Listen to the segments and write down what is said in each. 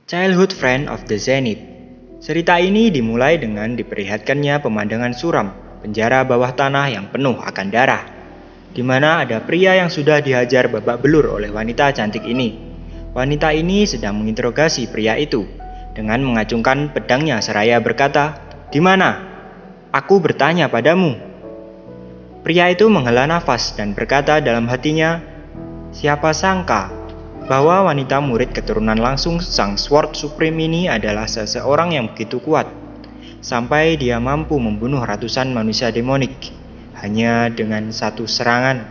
Childhood Friend of the Zenith. Cerita ini dimulai dengan diperlihatkannya pemandangan suram, penjara bawah tanah yang penuh akan darah, di mana ada pria yang sudah dihajar babak belur oleh wanita cantik ini. Wanita ini sedang menginterogasi pria itu dengan mengacungkan pedangnya seraya berkata, "Di mana? Aku bertanya padamu." Pria itu menghela nafas dan berkata dalam hatinya, "Siapa sangka bahwa wanita murid keturunan langsung Sang Sword Supreme ini adalah seseorang yang begitu kuat, sampai dia mampu membunuh ratusan manusia demonik hanya dengan satu serangan."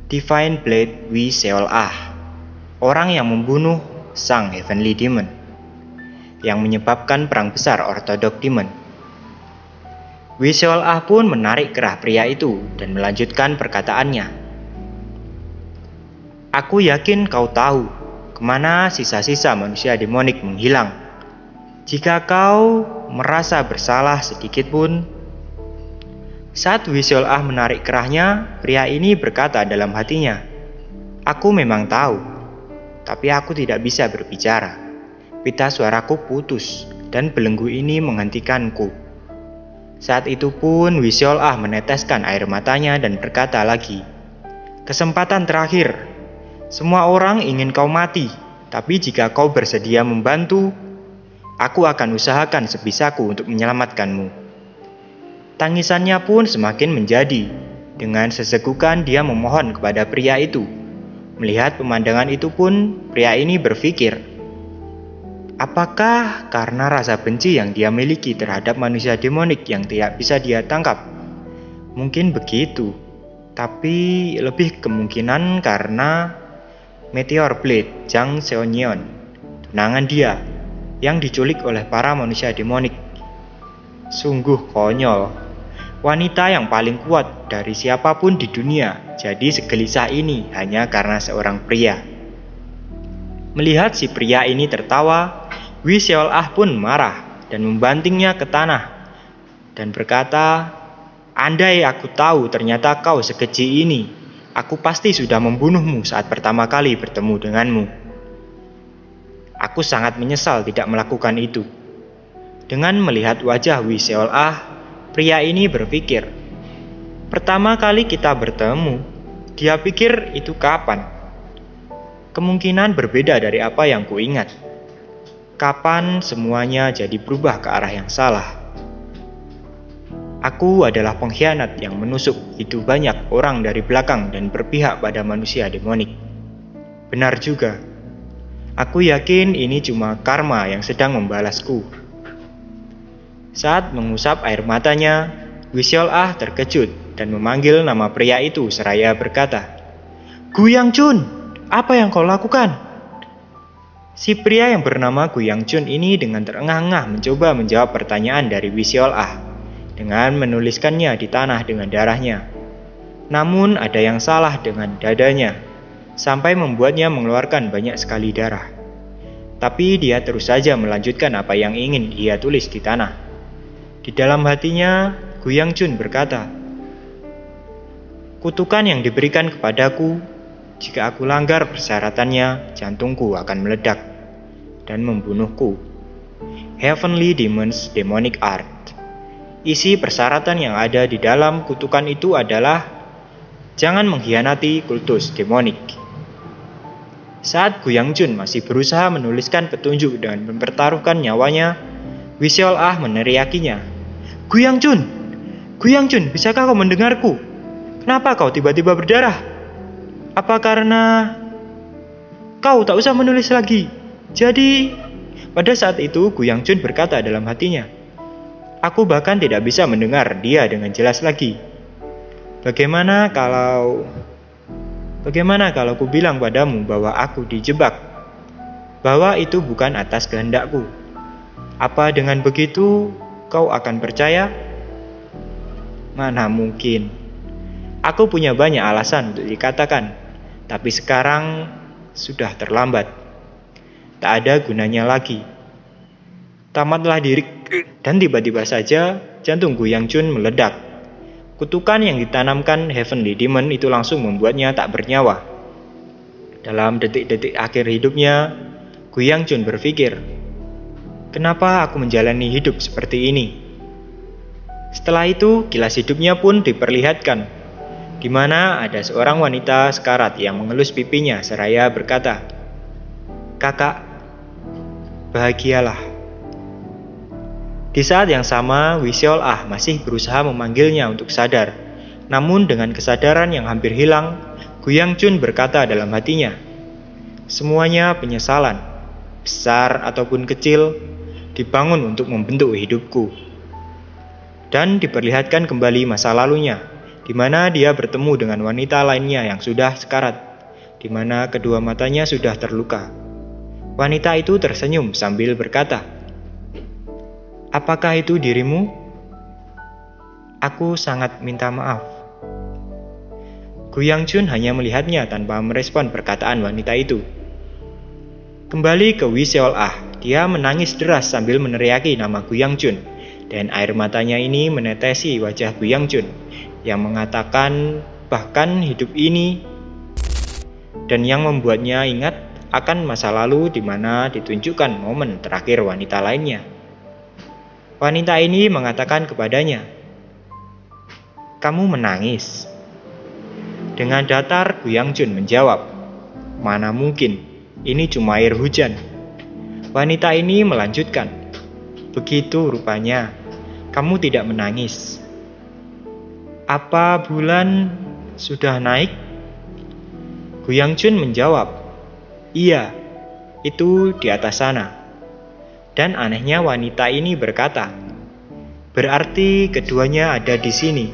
Divine Blade Wi Seol Ah, orang yang membunuh Sang Heavenly Demon, yang menyebabkan perang besar Orthodox Demon. Wi Seol Ah pun menarik kerah pria itu dan melanjutkan perkataannya. "Aku yakin kau tahu kemana sisa-sisa manusia demonik menghilang. Jika kau merasa bersalah sedikit pun..." Saat Wi Seol Ah menarik kerahnya, pria ini berkata dalam hatinya, "Aku memang tahu, tapi aku tidak bisa berbicara. Pita suaraku putus dan belenggu ini menghentikanku." Saat itu pun Wi Seol Ah meneteskan air matanya dan berkata lagi, "Kesempatan terakhir. Semua orang ingin kau mati, tapi jika kau bersedia membantu, aku akan usahakan sebisaku untuk menyelamatkanmu." Tangisannya pun semakin menjadi. Dengan sesegukan dia memohon kepada pria itu. Melihat pemandangan itu pun, pria ini berpikir, apakah karena rasa benci yang dia miliki terhadap manusia demonik yang tidak bisa dia tangkap? Mungkin begitu, tapi lebih kemungkinan karena Meteor Blade Jang Seonyeon, tunangan dia, yang diculik oleh para manusia demonik. Sungguh konyol. Wanita yang paling kuat dari siapapun di dunia jadi segelisah ini hanya karena seorang pria. Melihat si pria ini tertawa, Wi Seol Ah pun marah dan membantingnya ke tanah dan berkata, "Andai aku tahu ternyata kau sekeji ini, aku pasti sudah membunuhmu saat pertama kali bertemu denganmu. Aku sangat menyesal tidak melakukan itu." Dengan melihat wajah Wi Seol Ah, pria ini berpikir, pertama kali kita bertemu, dia pikir itu kapan? Kemungkinan berbeda dari apa yang kuingat. Kapan semuanya jadi berubah ke arah yang salah? Aku adalah pengkhianat yang menusuk hidup banyak orang dari belakang dan berpihak pada manusia demonik. Benar juga. Aku yakin ini cuma karma yang sedang membalasku. Saat mengusap air matanya, Wi Seol Ah terkejut dan memanggil nama pria itu seraya berkata, "Gu Yang-chun, apa yang kau lakukan?" Si pria yang bernama Gu Yang-chun ini dengan terengah-engah mencoba menjawab pertanyaan dari Wi Seol Ah dengan menuliskannya di tanah dengan darahnya. Namun ada yang salah dengan dadanya, sampai membuatnya mengeluarkan banyak sekali darah. Tapi dia terus saja melanjutkan apa yang ingin dia tulis di tanah. Di dalam hatinya, Gu Yang-chun berkata, "Kutukan yang diberikan kepadaku, jika aku langgar persyaratannya, jantungku akan meledak dan membunuhku. Heavenly Demons Demonic Art." Isi persyaratan yang ada di dalam kutukan itu adalah jangan mengkhianati kultus demonik. Saat Gu Yang-chun masih berusaha menuliskan petunjuk dan mempertaruhkan nyawanya, Wi Seol Ah meneriakinya, "Gu Yang-chun! Gu Yang-chun, bisakah kau mendengarku? Kenapa kau tiba-tiba berdarah? Apa karena kau tak usah menulis lagi?" Jadi, pada saat itu Gu Yang-chun berkata dalam hatinya, "Aku bahkan tidak bisa mendengar dia dengan jelas lagi. Bagaimana kalau ku bilang padamu bahwa aku dijebak, bahwa itu bukan atas kehendakku? Apa dengan begitu kau akan percaya?" Mana mungkin. Aku punya banyak alasan untuk dikatakan, tapi sekarang sudah terlambat. Tak ada gunanya lagi. Tamatlah diri. Dan tiba-tiba saja jantung Gu Yang-chun meledak. Kutukan yang ditanamkan Heavenly Demon itu langsung membuatnya tak bernyawa. Dalam detik-detik akhir hidupnya, Gu Yangjun berpikir, kenapa aku menjalani hidup seperti ini? Setelah itu, kilas hidupnya pun diperlihatkan, di mana ada seorang wanita sekarat yang mengelus pipinya seraya berkata, "Kakak, bahagialah." Di saat yang sama, Wisiol Ah masih berusaha memanggilnya untuk sadar. Namun dengan kesadaran yang hampir hilang, Gu Yangjun berkata dalam hatinya, "Semuanya penyesalan, besar ataupun kecil, dibangun untuk membentuk hidupku." Dan diperlihatkan kembali masa lalunya, di mana dia bertemu dengan wanita lainnya yang sudah sekarat, di mana kedua matanya sudah terluka. Wanita itu tersenyum sambil berkata, "Apakah itu dirimu? Aku sangat minta maaf." Gu Yangjun hanya melihatnya tanpa merespon perkataan wanita itu. Kembali ke Wisiol Ah, dia menangis deras sambil meneriaki nama Gu Yangjun, dan air matanya ini menetesi wajah Gu Yangjun yang mengatakan bahkan hidup ini, dan yang membuatnya ingat akan masa lalu di mana ditunjukkan momen terakhir wanita lainnya. Wanita ini mengatakan kepadanya, "Kamu menangis?" Dengan datar, Gu Yangjun menjawab, "Mana mungkin, ini cuma air hujan." Wanita ini melanjutkan, "Begitu rupanya, kamu tidak menangis. Apa bulan sudah naik?" Gu Yangjun menjawab, "Iya, itu di atas sana." Dan anehnya wanita ini berkata, "Berarti keduanya ada di sini.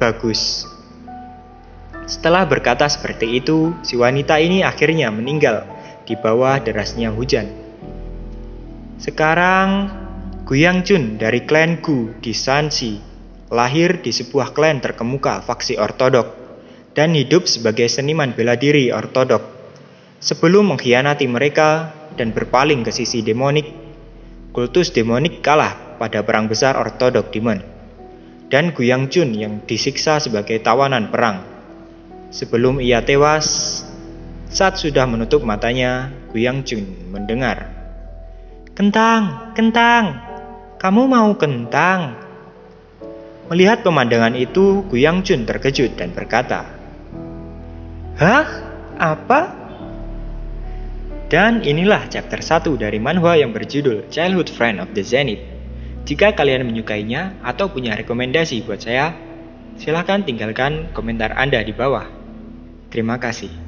Bagus." Setelah berkata seperti itu, si wanita ini akhirnya meninggal di bawah derasnya hujan. Sekarang, Gu Yangjun dari klan Gu di Shanxi lahir di sebuah klan terkemuka faksi ortodok dan hidup sebagai seniman bela diri ortodok. Sebelum mengkhianati mereka dan berpaling ke sisi demonik, kultus demonik kalah pada perang besar ortodok Demon, dan Gu Yangjun yang disiksa sebagai tawanan perang. Sebelum ia tewas, saat sudah menutup matanya, Gu Yangjun mendengar, "Kentang, kentang, kamu mau kentang?" Melihat pemandangan itu, Gu Yangjun terkejut dan berkata, "Hah? Apa?" Dan inilah chapter 1 dari manhwa yang berjudul Childhood Friend of the Zenith. Jika kalian menyukainya atau punya rekomendasi buat saya, silahkan tinggalkan komentar Anda di bawah. Terima kasih.